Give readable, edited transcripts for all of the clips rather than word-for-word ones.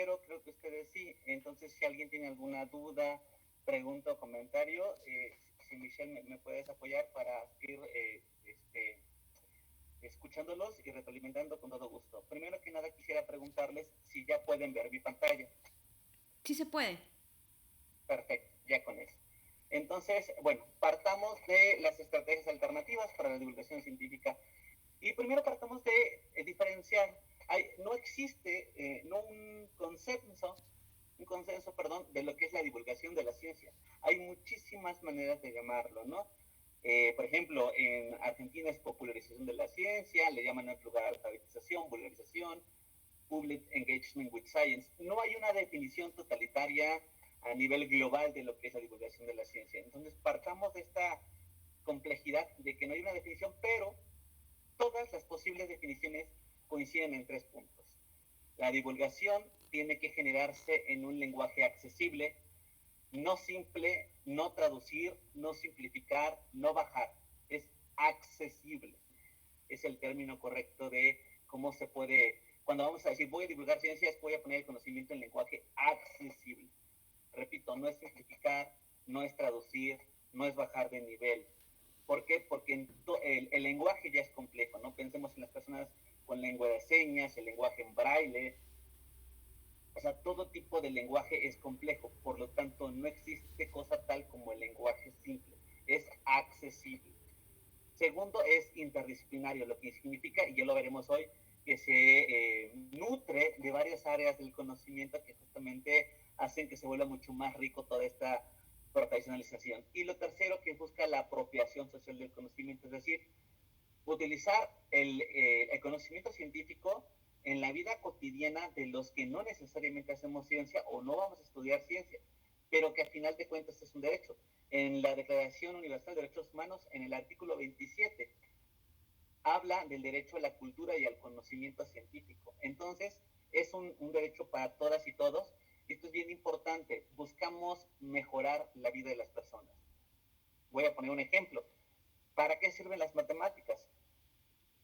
pero creo que ustedes sí. Entonces, si alguien tiene alguna duda, pregunta o comentario, si Michelle me puedes apoyar para ir escuchándolos y retroalimentando con todo gusto. Primero que nada, quisiera preguntarles si ya pueden ver mi pantalla. Sí se puede. Perfecto, ya con eso. Entonces, bueno, partamos de las estrategias alternativas para la divulgación científica. Y primero partamos de diferenciar. No existe no un consenso, perdón, de lo que es la divulgación de la ciencia. Hay muchísimas maneras de llamarlo, ¿no? Por ejemplo, en Argentina es popularización de la ciencia, le llaman en otro lugar alfabetización, vulgarización, public engagement with science. No hay una definición totalitaria a nivel global de lo que es la divulgación de la ciencia. Entonces, partamos de esta complejidad de que no hay una definición, pero todas las posibles definiciones coinciden en 3 puntos. La divulgación tiene que generarse en un lenguaje accesible, no simple, no traducir, no simplificar, no bajar. Es accesible. Es el término correcto de cómo se puede, cuando vamos a decir voy a divulgar ciencias, voy a poner el conocimiento en lenguaje accesible. Repito, no es simplificar, no es traducir, no es bajar de nivel. ¿Por qué? Porque el lenguaje ya es complejo, ¿no? Pensemos en las personas con lengua de señas, el lenguaje en braille. O sea, todo tipo de lenguaje es complejo, por lo tanto no existe cosa tal como el lenguaje simple, es accesible. Segundo, es interdisciplinario, lo que significa, y ya lo veremos hoy, que se nutre de varias áreas del conocimiento que justamente hacen que se vuelva mucho más rico toda esta profesionalización. Y lo tercero, que busca la apropiación social del conocimiento, es decir, utilizar el conocimiento científico en la vida cotidiana de los que no necesariamente hacemos ciencia o no vamos a estudiar ciencia, pero que al final de cuentas es un derecho. En la Declaración Universal de Derechos Humanos, en el artículo 27, habla del derecho a la cultura y al conocimiento científico. Entonces, es un derecho para todas y todos. Esto es bien importante. Buscamos mejorar la vida de las personas. Voy a poner un ejemplo. ¿Para qué sirven las matemáticas?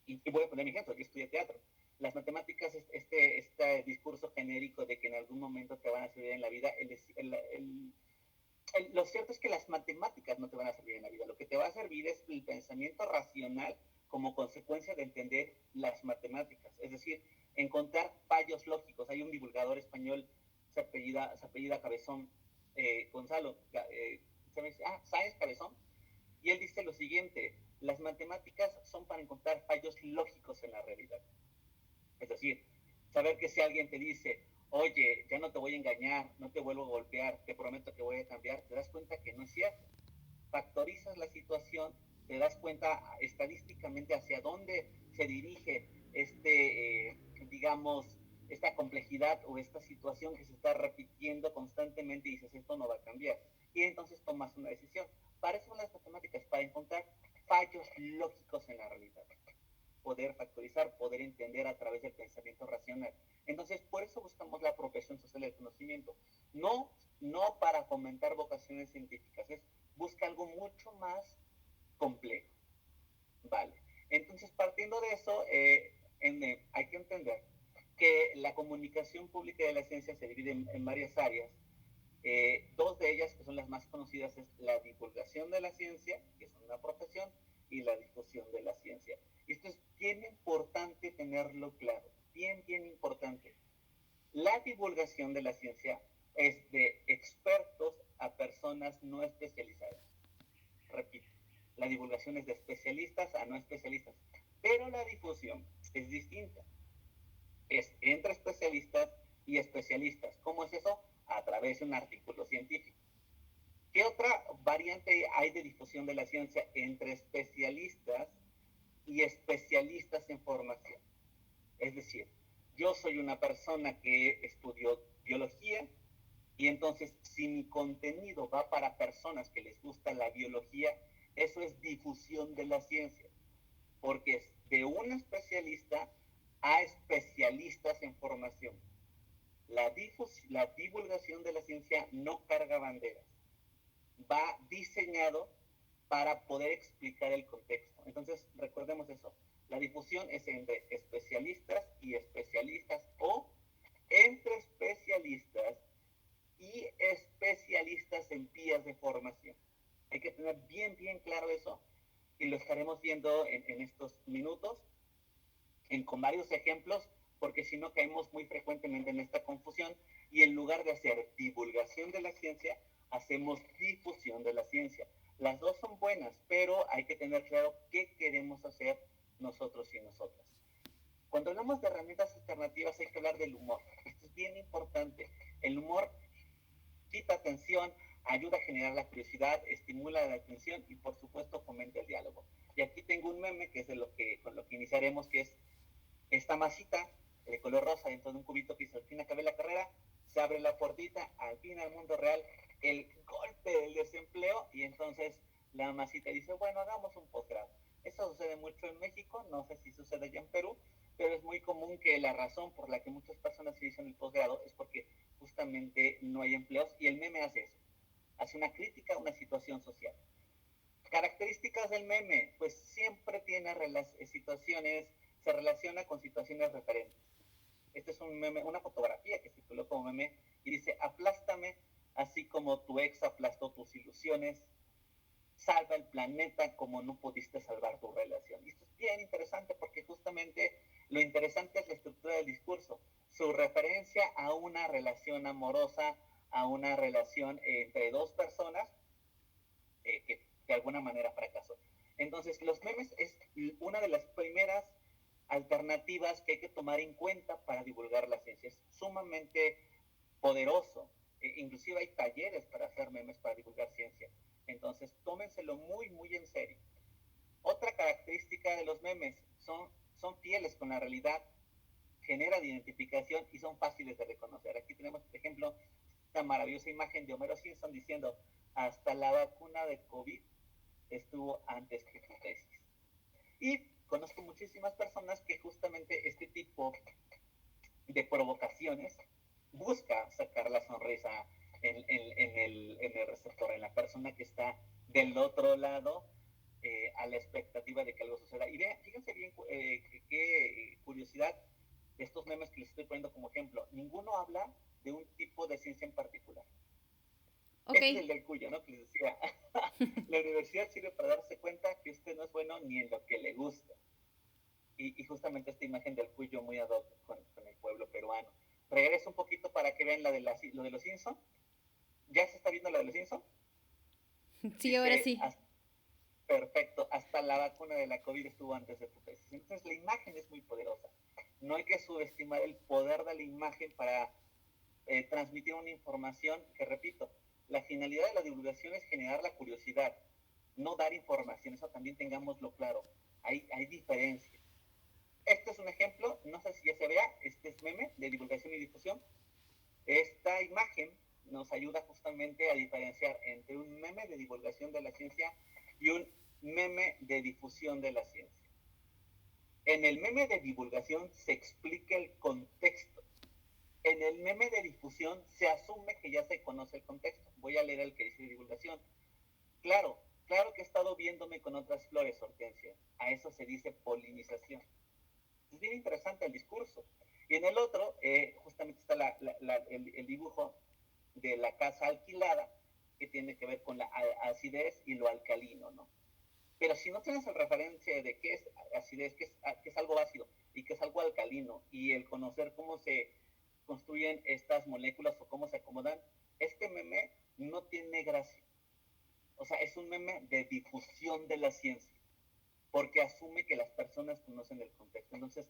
Y voy a poner mi ejemplo, yo estudié teatro. Las matemáticas, este discurso genérico de que en algún momento te van a servir en la vida, lo cierto es que las matemáticas no te van a servir en la vida. Lo que te va a servir es el pensamiento racional como consecuencia de entender las matemáticas. Es decir, encontrar fallos lógicos. Hay un divulgador español, se apellida Cabezón, Gonzalo, Sáenz Cabezón, y él dice lo siguiente: las matemáticas son para encontrar fallos lógicos en la realidad. Es decir, saber que si alguien te dice, oye, ya no te voy a engañar, no te vuelvo a golpear, te prometo que voy a cambiar, te das cuenta que no es cierto. Factorizas la situación, te das cuenta estadísticamente hacia dónde se dirige digamos, esta complejidad o esta situación que se está repitiendo constantemente y dices, esto no va a cambiar. Y entonces tomas una decisión. Para eso son las matemáticas, para encontrar fallos lógicos en la realidad, poder factorizar, poder entender a través del pensamiento racional. Entonces, por eso buscamos la apropiación social del conocimiento. No para fomentar vocaciones científicas, busca algo mucho más complejo. Vale. Entonces, partiendo de eso, hay que entender que la comunicación pública de la ciencia se divide en varias áreas. Dos de ellas, que son las más conocidas, es la divulgación de la ciencia, que es una profesión, y la difusión de la ciencia. Esto es bien importante tenerlo claro, bien, bien importante. La divulgación de la ciencia es de expertos a personas no especializadas. Repito, la divulgación es de especialistas a no especialistas, pero la difusión es distinta. Es entre especialistas y especialistas. ¿Cómo es eso? A través de un artículo científico. ¿Qué otra variante hay de difusión de la ciencia entre especialistas y especialistas en formación? Es decir, yo soy una persona que estudió biología y entonces si mi contenido va para personas que les gusta la biología, eso es difusión de la ciencia, porque es de un especialista a especialistas en formación. La divulgación de la ciencia no carga banderas, va diseñado para poder explicar el contexto. Entonces, recordemos eso. La difusión es entre especialistas y especialistas o entre especialistas bien claro eso, y lo estaremos viendo en estos minutos, con varios ejemplos, porque si no caemos muy frecuentemente en esta confusión y en lugar de hacer divulgación de la ciencia, hacemos difusión de la ciencia. Las dos son buenas, pero hay que tener claro qué queremos hacer nosotros y nosotras. Cuando hablamos de herramientas alternativas hay que hablar del humor. Esto es bien importante. El humor quita atención, ayuda a generar la curiosidad, estimula la atención y por supuesto fomenta el diálogo. Y aquí tengo un meme que es con lo que iniciaremos, que es esta masita de color rosa dentro de un cubito que dice: al fin acabé la carrera, se abre la puertita, al fin al mundo real, el golpe del desempleo, y entonces la masita dice: bueno, hagamos un posgrado. Eso sucede mucho en México, no sé si sucede ya en Perú, pero es muy común que la razón por la que muchas personas se dicen el posgrado es porque justamente no hay empleos, y el meme hace eso, hace una crítica a una situación social. Características del meme, pues siempre tiene situaciones, se relaciona con situaciones referentes. Este es un meme, una fotografía que circuló como meme y dice: aplástame así como tu ex aplastó tus ilusiones, salva el planeta como no pudiste salvar tu relación. Y esto es bien interesante porque justamente lo interesante es la estructura del discurso, su referencia a una relación amorosa, a una relación entre dos personas que de alguna manera fracasó. Entonces, los memes es una de las primeras alternativas que hay que tomar en cuenta para divulgar la ciencia. Es sumamente poderoso. Inclusive hay talleres para hacer memes para divulgar ciencia. Entonces, tómenselo muy, muy en serio. Otra característica de los memes son fieles con la realidad, generan identificación y son fáciles de reconocer. Aquí tenemos, por ejemplo, esta maravillosa imagen de Homero Simpson diciendo: hasta la vacuna de COVID estuvo antes que tu tesis. Y conozco muchísimas personas que justamente este tipo de provocaciones busca sacar la sonrisa en el receptor, en la persona que está del otro lado, a la expectativa de que algo suceda. Y vean, fíjense bien qué curiosidad de estos memes que les estoy poniendo como ejemplo. Ninguno habla de un tipo de ciencia en particular. Okay. Este es el del cuyo, ¿no? Que les decía, la universidad sirve para darse cuenta que usted no es bueno ni en lo que le gusta. Y justamente esta imagen del cuyo muy ad hoc con el pueblo peruano. Regreso un poquito para que vean lo de los Simpson. ¿Ya se está viendo lo de los Simpson? Sí, ahora Dice: sí. perfecto, hasta la vacuna de la COVID estuvo antes de tu tesis. Entonces la imagen es muy poderosa. No hay que subestimar el poder de la imagen para transmitir una información que, repito, la finalidad de la divulgación es generar la curiosidad, no dar información. Eso también tengámoslo claro. Hay diferencias. Este es un ejemplo, no sé si ya se vea, este es meme de divulgación y difusión. Esta imagen nos ayuda justamente a diferenciar entre un meme de divulgación de la ciencia y un meme de difusión de la ciencia. En el meme de divulgación se explica el contexto. En el meme de difusión se asume que ya se conoce el contexto. Voy a leer el que dice divulgación. Claro que he estado viéndome con otras flores, Hortensia. A eso se dice polinización. Es bien interesante el discurso. Y en el otro, justamente está el dibujo de la casa alquilada, que tiene que ver con la acidez y lo alcalino, ¿no? Pero si no tienes la referencia de qué es acidez, qué es algo ácido y qué es algo alcalino, y el conocer cómo se construyen estas moléculas o cómo se acomodan, este meme no tiene gracia. O sea, es un meme de difusión de la ciencia, porque asume que las personas conocen el contexto. Entonces,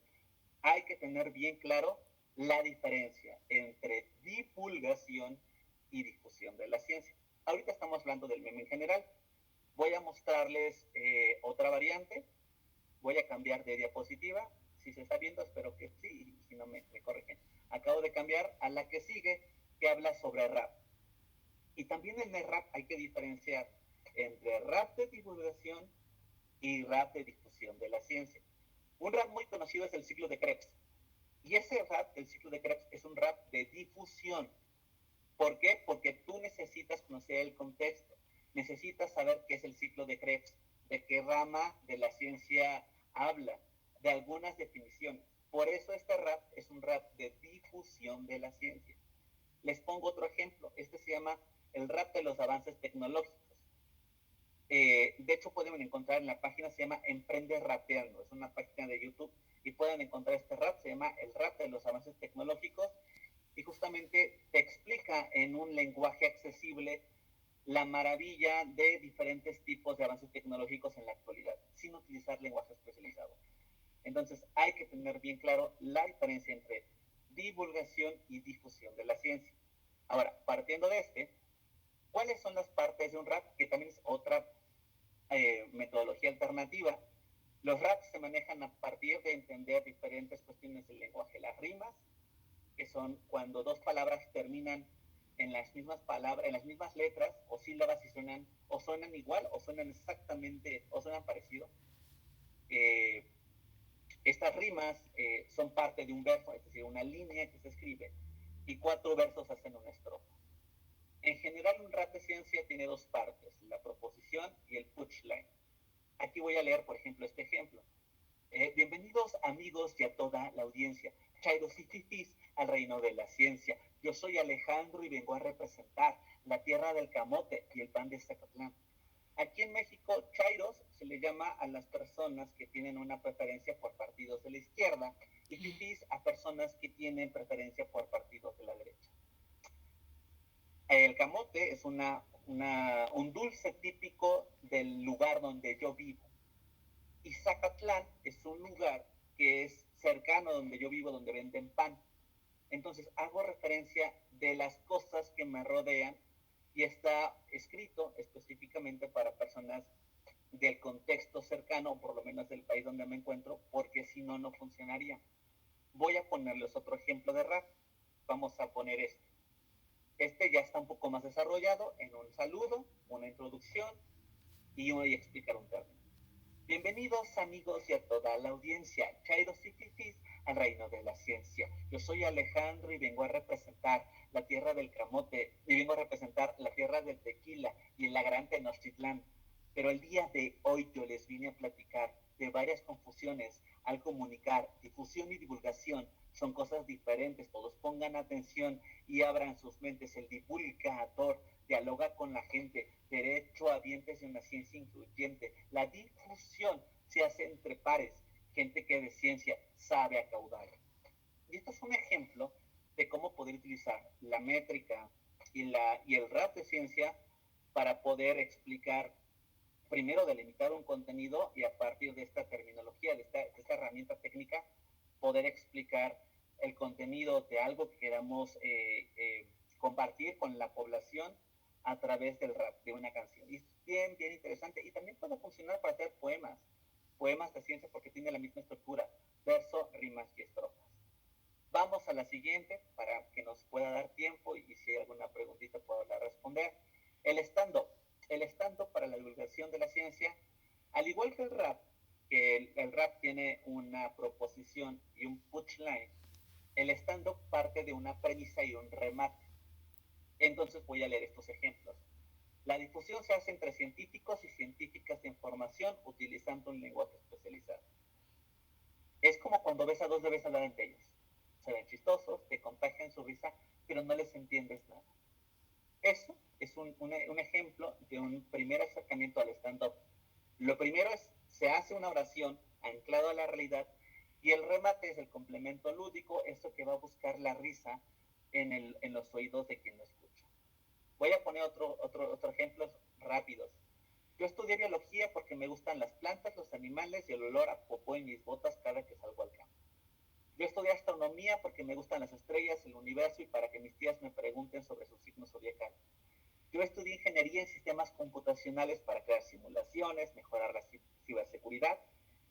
hay que tener bien claro la diferencia entre divulgación y difusión de la ciencia. Ahorita estamos hablando del meme en general. Voy a mostrarles otra variante. Voy a cambiar de diapositiva. Si se está viendo, espero que sí, y si no me corrigen. Acabo de cambiar a la que sigue, que habla sobre rap. Y también en el rap hay que diferenciar entre rap de divulgación y rap de difusión de la ciencia. Un rap muy conocido es el ciclo de Krebs. Y ese rap, el ciclo de Krebs, es un rap de difusión. ¿Por qué? Porque tú necesitas conocer el contexto. Necesitas saber qué es el ciclo de Krebs, de qué rama de la ciencia habla, de algunas definiciones. Por eso este rap es un rap de difusión de la ciencia. Les pongo otro ejemplo. Este se llama el rap de los avances tecnológicos. De hecho, pueden encontrar en la página, se llama Emprende Rapeando, es una página de YouTube, y pueden encontrar este rap, se llama El Rap de los Avances Tecnológicos, y justamente te explica en un lenguaje accesible la maravilla de diferentes tipos de avances tecnológicos en la actualidad, sin utilizar lenguaje especializado. Entonces, hay que tener bien claro la diferencia entre divulgación y difusión de la ciencia. Ahora, partiendo de ¿cuáles son las partes de un rap? Que también es otra metodología alternativa. Los raps se manejan a partir de entender diferentes cuestiones del lenguaje. Las rimas, que son cuando dos palabras terminan en las mismas palabras, en las mismas letras o sílabas y suenan igual o suenan exactamente o suenan parecido. Estas rimas son parte de un verso, es decir, una línea que se escribe y 4 versos hacen una estrofa. En general, un rap de ciencia tiene 2 partes, la proposición y el punchline. Aquí voy a leer, por ejemplo, este ejemplo. Bienvenidos amigos y a toda la audiencia, chairos y fifís al reino de la ciencia. Yo soy Alejandro y vengo a representar la tierra del camote y el pan de Zacatlán. Aquí en México, chairos se le llama a las personas que tienen una preferencia por partidos de la izquierda y fifís a personas que tienen preferencia por partidos de la derecha. El camote es un dulce típico del lugar donde yo vivo. Y Zacatlán es un lugar que es cercano a donde yo vivo, donde venden pan. Entonces hago referencia de las cosas que me rodean y está escrito específicamente para personas del contexto cercano, o por lo menos del país donde me encuentro, porque si no, no funcionaría. Voy a ponerles otro ejemplo de rap. Vamos a poner este. Este ya está un poco más desarrollado en un saludo, una introducción y voy a explicar un término. Bienvenidos amigos y a toda la audiencia, chairos y fifís al reino de la ciencia. Yo soy Alejandro y vengo a representar la tierra del camote y vengo a representar la tierra del tequila y la gran Tenochtitlán. Pero el día de hoy yo les vine a platicar de varias confusiones al comunicar. Difusión y divulgación son cosas diferentes, todos pongan atención y abran sus mentes. El divulgador dialoga con la gente, derechohabientes de una ciencia incluyente. La difusión se hace entre pares, gente que de ciencia sabe acaudar. Y esto es un ejemplo de cómo poder utilizar la métrica y el rap de ciencia para poder explicar, primero delimitar un contenido y a partir de esta terminología, de esta herramienta técnica, poder explicar el contenido de algo que queramos compartir con la población a través del rap, de una canción. Y es bien, bien interesante. Y también puede funcionar para hacer poemas de ciencia porque tiene la misma estructura, verso, rimas y estrofas. Vamos a la siguiente para que nos pueda dar tiempo y si hay alguna preguntita pueda responder. El stand-up. El stand-up para la divulgación de la ciencia, al igual que el rap tiene una proposición y un punchline, el stand-up parte de una premisa y un remate. Entonces voy a leer estos ejemplos. La difusión se hace entre científicos y científicas de información utilizando un lenguaje especializado. Es como cuando ves a 2 bebés hablar entre ellos. Se ven chistosos, te contagian su risa, pero no les entiendes nada. Eso es un ejemplo de un primer acercamiento al stand-up. Lo primero es, se hace una oración anclado a la realidad y el remate es el complemento lúdico, eso que va a buscar la risa en los oídos de quien lo escucha. Voy a poner otro ejemplos rápidos. Yo estudié biología porque me gustan las plantas, los animales y el olor a popó en mis botas cada que salgo al campo. Yo estudié astronomía porque me gustan las estrellas, el universo y para que mis tías me pregunten sobre su signo zodiacal. Yo estudié ingeniería en sistemas computacionales para crear simulaciones, mejorar la ciberseguridad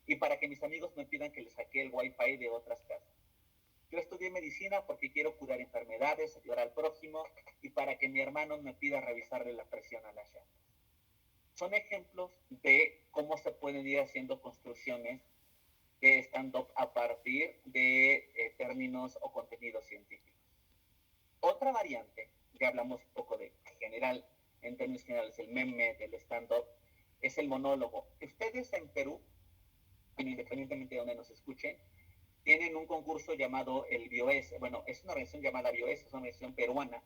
y para que mis amigos me pidan que les hackee el wifi de otras casas. Yo estudié medicina porque quiero curar enfermedades, ayudar al prójimo y para que mi hermano me pida revisarle la presión a las llantas. Son ejemplos de cómo se pueden ir haciendo construcciones de stand-up a partir de términos o contenidos científicos. Otra variante, ya hablamos un poco de general, en términos generales, el meme del stand-up, es el monólogo. Ustedes en Perú, independientemente de donde nos escuchen, tienen un concurso llamado el BioS. Bueno, es una organización llamada BioS, es una organización peruana,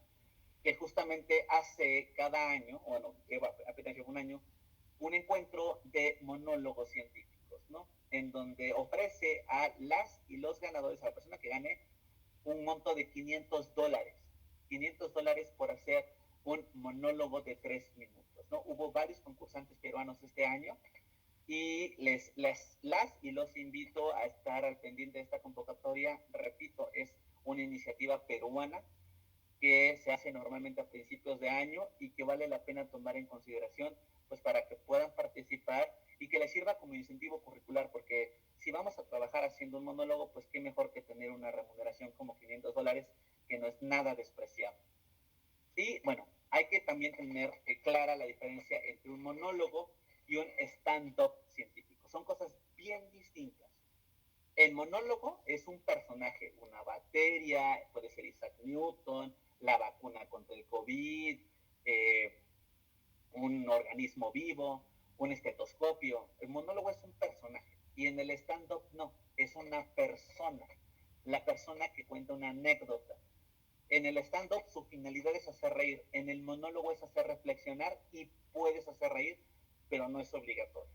que justamente hace cada año, bueno, apenas lleva un año, un encuentro de monólogos científicos, ¿no? En donde ofrece a las y los ganadores, a la persona que gane, un monto de $500. $500 por hacer un monólogo de 3 minutos, ¿no? Hubo varios concursantes peruanos este año y las y los invito a estar al pendiente de esta convocatoria. Repito, es una iniciativa peruana que se hace normalmente a principios de año y que vale la pena tomar en consideración, pues para que puedan participar y que les sirva como incentivo curricular, porque si vamos a trabajar haciendo un monólogo, pues qué mejor que tener una remuneración como $500, que no es nada despreciable. Y bueno, hay que también tener clara la diferencia entre un monólogo y un stand-up científico. Son cosas bien distintas. El monólogo es un personaje, una bacteria, puede ser Isaac Newton, la vacuna contra el COVID, un organismo vivo, un estetoscopio. El monólogo es un personaje y en el stand-up no, es una persona, la persona que cuenta una anécdota. En el stand-up su finalidad es hacer reír, en el monólogo es hacer reflexionar y puedes hacer reír, pero no es obligatorio.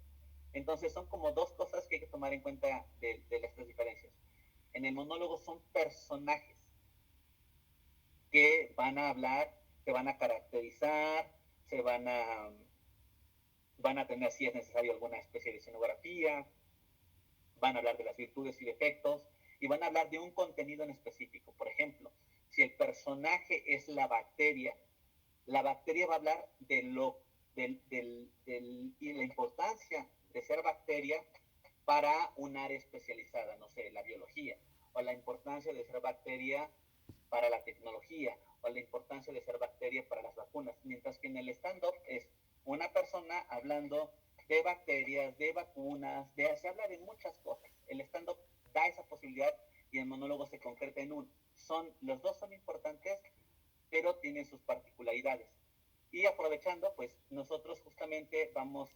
Entonces son como dos cosas que hay que tomar en cuenta de estas diferencias. En el monólogo son personajes que van a hablar, se van a caracterizar, se van a tener, si es necesario, alguna especie de escenografía, van a hablar de las virtudes y defectos, y van a hablar de un contenido en específico. Por ejemplo, si el personaje es la bacteria va a hablar de y la importancia de ser bacteria para un área especializada, no sé, la biología, o la importancia de ser bacteria para la tecnología, o la importancia de ser bacteria para las vacunas, mientras que en el stand-up es una persona hablando de bacterias, de vacunas, se habla de muchas cosas. El stand-up da esa posibilidad y el monólogo se concreta en uno. Los dos son importantes, pero tienen sus particularidades. Y aprovechando, pues nosotros justamente estamos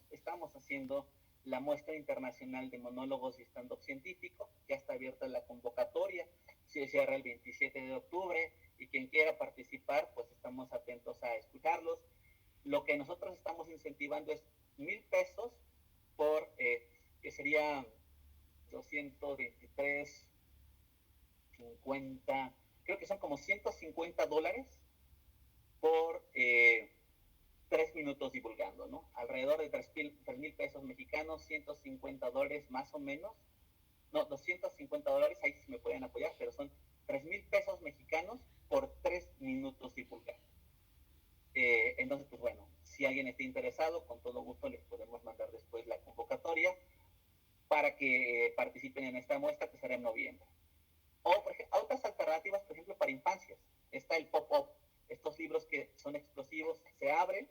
haciendo la muestra internacional de monólogos y stand-up científico. Ya está abierta la convocatoria, se cierra el 27 de octubre y quien quiera participar, pues estamos atentos a escucharlos. Lo que nosotros estamos incentivando es $1,000 por, que sería 223.50, creo que son como $150 por 3 minutos divulgando, ¿no? Alrededor de 3,000 pesos mexicanos, $150 más o menos. No, $250, ahí sí me pueden apoyar, pero son 3,000 pesos mexicanos por 3 minutos divulgando. Entonces, pues bueno, si alguien está interesado, con todo gusto les podemos mandar después la convocatoria para que participen en esta muestra que será en noviembre. O por ejemplo, otras alternativas, por ejemplo, para infancias. Está el pop-up, estos libros que son explosivos, se abren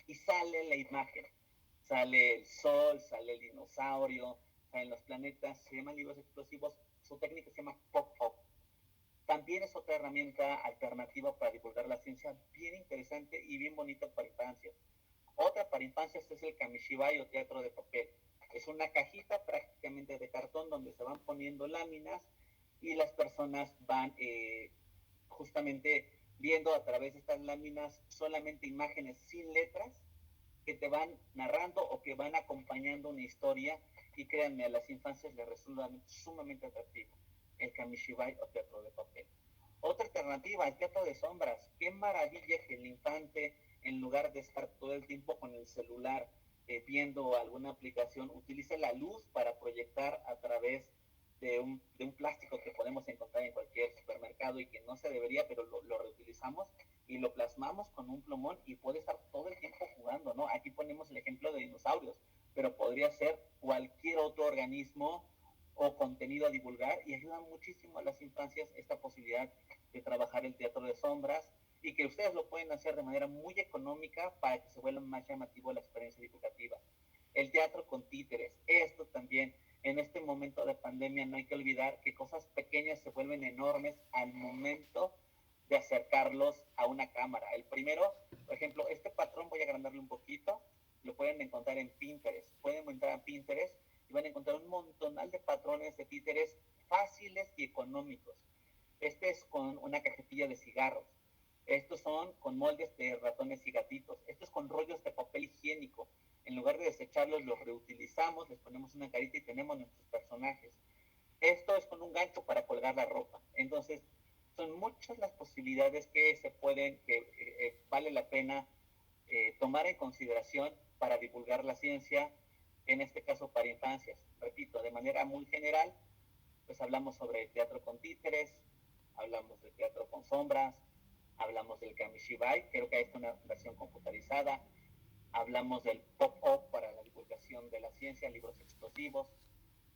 y sale la imagen. Sale el sol, sale el dinosaurio, salen los planetas, se llaman libros explosivos, su técnica se llama pop-up. También es otra herramienta alternativa para divulgar la ciencia, bien interesante y bien bonita para infancias. Otra para infancias es el kamishibai o teatro de papel. Es una cajita prácticamente de cartón donde se van poniendo láminas y las personas van justamente viendo a través de estas láminas solamente imágenes sin letras que te van narrando o que van acompañando una historia, y créanme, a las infancias les resulta sumamente atractivo el kamishibai o teatro de papel. Otra alternativa, el teatro de sombras. Qué maravilla que el infante, en lugar de estar todo el tiempo con el celular viendo alguna aplicación, utilice la luz para proyectar a través de un plástico que podemos encontrar en cualquier supermercado y que no se debería, pero lo reutilizamos y lo plasmamos con un plumón y puede estar todo el tiempo jugando, ¿no? Aquí ponemos el ejemplo de dinosaurios, pero podría ser cualquier otro organismo o contenido a divulgar, y ayuda muchísimo a las infancias esta posibilidad de trabajar el teatro de sombras, y que ustedes lo pueden hacer de manera muy económica para que se vuelva más llamativo la experiencia divulgativa. El teatro con títeres, esto también, en este momento de pandemia no hay que olvidar que cosas pequeñas se vuelven enormes al momento de acercarlos a una cámara. El primero, por ejemplo, este patrón voy a agrandarle un poquito, lo pueden encontrar en Pinterest. Pueden entrar a Pinterest y van a encontrar un montonal de patrones de títeres fáciles y económicos. Este es con una cajetilla de cigarros. Estos son con moldes de ratones y gatitos. Esto es con rollos de papel higiénico. En lugar de desecharlos, los reutilizamos, les ponemos una carita y tenemos nuestros personajes. Esto es con un gancho para colgar la ropa. Entonces, son muchas las posibilidades que se pueden, que vale la pena tomar en consideración para divulgar la ciencia, en este caso para infancias. Repito, de manera muy general, pues hablamos sobre teatro con títeres, hablamos de teatro con sombras, hablamos del Kamishibai, creo que hay una versión computarizada, hablamos del pop-up para la divulgación de la ciencia, libros explosivos,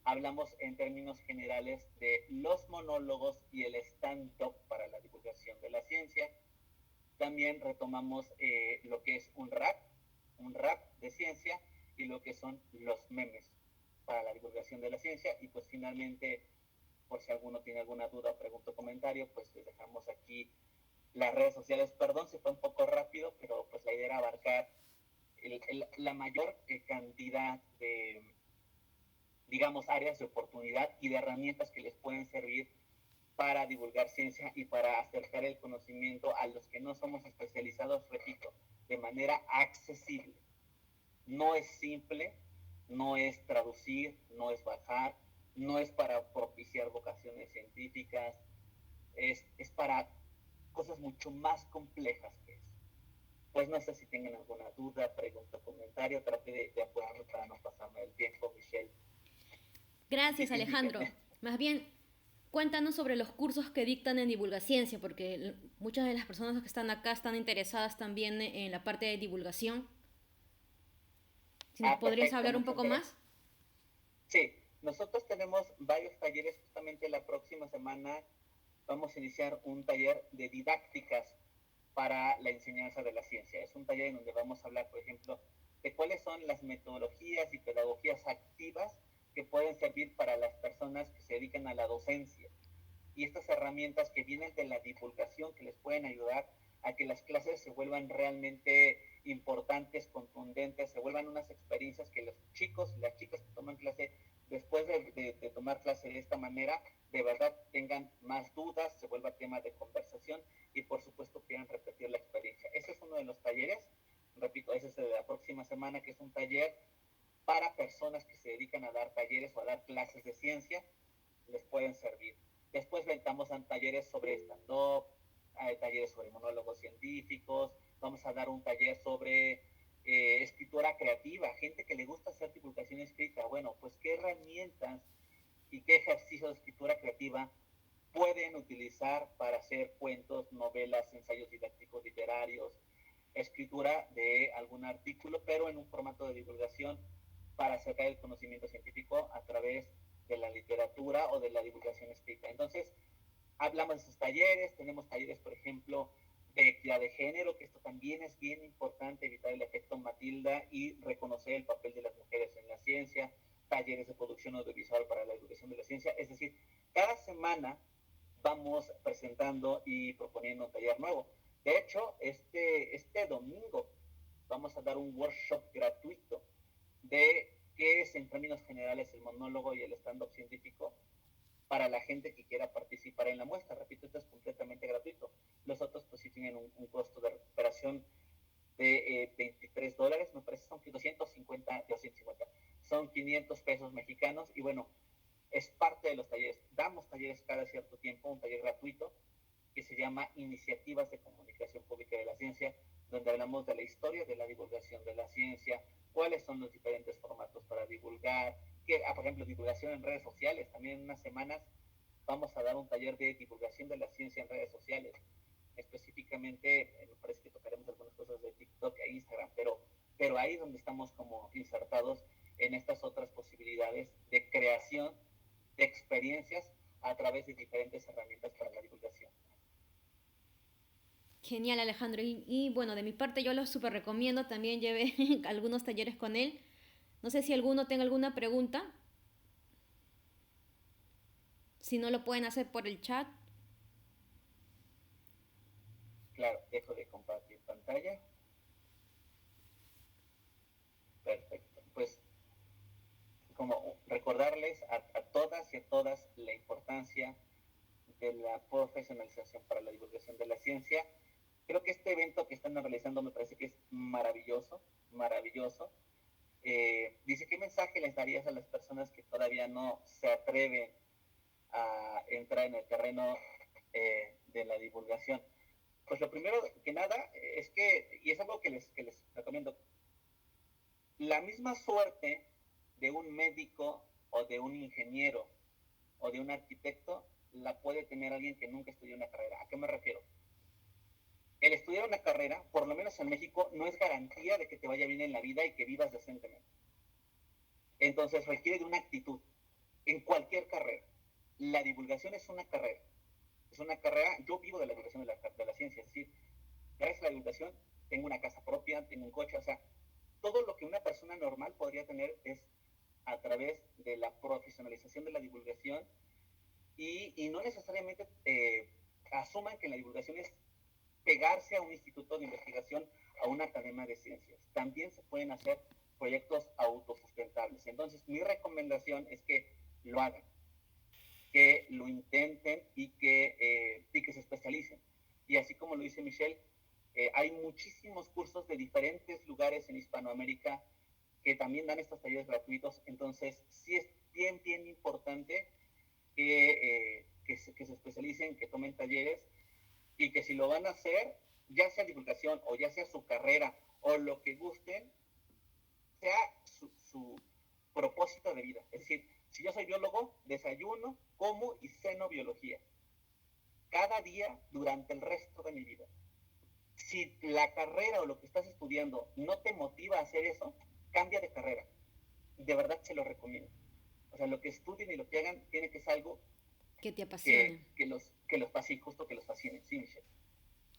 hablamos en términos generales de los monólogos y el stand-up para la divulgación de la ciencia. También retomamos lo que es un rap de ciencia, y lo que son los memes para la divulgación de la ciencia. Y pues finalmente, por si alguno tiene alguna duda, pregunta o comentario, pues les dejamos aquí las redes sociales. Perdón si fue un poco rápido, pero pues la idea era abarcar la mayor cantidad de, digamos, áreas de oportunidad y de herramientas que les pueden servir para divulgar ciencia y para acercar el conocimiento a los que no somos especializados, repito, de manera accesible. No es simple, no es traducir, no es bajar, no es para propiciar vocaciones científicas, es para cosas mucho más complejas que eso. Pues no sé si tengan alguna duda, pregunta, comentario, trate de apurarlo para no pasarme el tiempo, Michelle. Gracias, Alejandro. Más bien, cuéntanos sobre los cursos que dictan en divulgaciencia, porque muchas de las personas que están acá están interesadas también en la parte de divulgación. Si nos podrías hablar un poco más. Sí, nosotros tenemos varios talleres. Justamente la próxima semana vamos a iniciar un taller de didácticas para la enseñanza de la ciencia. Es un taller en donde vamos a hablar, por ejemplo, de cuáles son las metodologías y pedagogías activas que pueden servir para las personas que se dedican a la docencia. Y estas herramientas que vienen de la divulgación, que les pueden ayudar a que las clases se vuelvan realmente importantes, contundentes, se vuelvan unas experiencias que los chicos y las chicas que toman clase, después de tomar clase de esta manera, de verdad tengan más dudas, se vuelva tema de conversación y por supuesto quieran repetir la experiencia. Ese es uno de los talleres, repito, ese es de la próxima semana, que es un taller para personas que se dedican a dar talleres o a dar clases de ciencia, les pueden servir. Después ventamos a talleres sobre stand-up, talleres sobre monólogos científicos, vamos a dar un taller sobre escritura creativa, gente que le gusta hacer divulgación escrita. Bueno, pues qué herramientas y qué ejercicios de escritura creativa pueden utilizar para hacer cuentos, novelas, ensayos didácticos literarios, escritura de algún artículo, pero en un formato de divulgación para acercar el conocimiento científico a través de la literatura o de la divulgación escrita. Entonces, hablamos de esos talleres, tenemos talleres, por ejemplo, de equidad de género, que esto también es bien importante, evitar el efecto Matilda y reconocer el papel de las mujeres en la ciencia, talleres de producción audiovisual para la divulgación de la ciencia. Es decir, cada semana vamos presentando y proponiendo un taller nuevo. De hecho, este domingo vamos a dar un workshop gratuito de qué es en términos generales el monólogo y el stand-up científico para la gente que quiera participar en la muestra. Repito, esto es completamente gratuito. Los otros pues sí tienen un costo de recuperación de $23, me parece son 250, son 500 pesos mexicanos y bueno, es parte de los talleres. Damos talleres cada cierto tiempo, un taller gratuito que se llama Iniciativas de Comunicación Pública de la Ciencia, donde hablamos de la historia de la divulgación de la ciencia, cuáles son los diferentes formatos para divulgar, por ejemplo, divulgación en redes sociales. También en unas semanas vamos a dar un taller de divulgación de la ciencia en redes sociales. Específicamente, me parece que tocaremos algunas cosas de TikTok e Instagram, pero ahí es donde estamos como insertados en estas otras posibilidades de creación de experiencias a través de diferentes herramientas para la divulgación. Genial, Alejandro. Y bueno, de mi parte yo lo súper recomiendo. También llevé algunos talleres con él. No sé si alguno tenga alguna pregunta. Si no, lo pueden hacer por el chat. Claro, dejo de compartir pantalla. Perfecto. Pues como recordarles a todas y a todas la importancia de la profesionalización para la divulgación de la ciencia. Creo que este evento que están realizando me parece que es maravilloso, maravilloso. Dice, ¿qué mensaje les darías a las personas que todavía no se atreven a entrar en el terreno de la divulgación? Pues lo primero que nada es que, y es algo que les recomiendo, la misma suerte de un médico o de un ingeniero o de un arquitecto la puede tener alguien que nunca estudió una carrera. ¿A qué me refiero? El estudiar una carrera, por lo menos en México, no es garantía de que te vaya bien en la vida y que vivas decentemente. Entonces requiere de una actitud en cualquier carrera. La divulgación es una carrera. Es una carrera, yo vivo de la divulgación de la ciencia, es decir, gracias a la divulgación tengo una casa propia, tengo un coche, o sea, todo lo que una persona normal podría tener es a través de la profesionalización de la divulgación y no necesariamente asuman que la divulgación es pegarse a un instituto de investigación, a una academia de ciencias. También se pueden hacer proyectos autosustentables. Entonces, mi recomendación es que lo hagan, que lo intenten y que se especialicen. Y así como lo dice Michelle, hay muchísimos cursos de diferentes lugares en Hispanoamérica que también dan estos talleres gratuitos. Entonces, sí es bien, bien importante que se especialicen, que tomen talleres y que si lo van a hacer, ya sea divulgación o ya sea su carrera o lo que gusten, sea su propósito de vida. Es decir, si yo soy biólogo, desayuno, como y ceno biología. Cada día durante el resto de mi vida. Si la carrera o lo que estás estudiando no te motiva a hacer eso, cambia de carrera. De verdad se lo recomiendo. O sea, lo que estudien y lo que hagan tiene que ser algo Que te apasione. que los fascine, justo que los fascine. Sí, Michelle.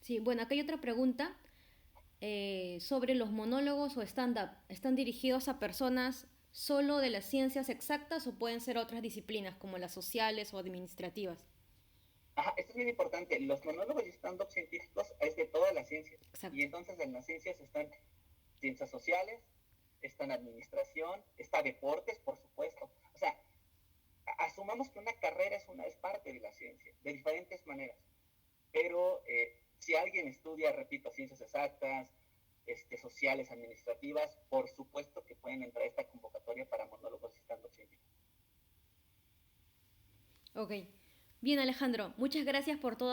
Sí, bueno, acá hay otra pregunta sobre los monólogos o stand-up. ¿Están dirigidos a personas solo de las ciencias exactas o pueden ser otras disciplinas como las sociales o administrativas? Ajá, esto es bien importante. Los monólogos y stand-up científicos es de todas las ciencias. Y Exacto. entonces en las ciencias están ciencias sociales, están administración, está deportes, por supuesto. O sea, asumamos que una carrera es parte de la ciencia, de diferentes maneras. Pero si alguien estudia, repito, ciencias exactas, sociales, administrativas, por supuesto que pueden entrar a esta convocatoria para monólogos y stand-up científicos. Ok. Bien, Alejandro, muchas gracias por toda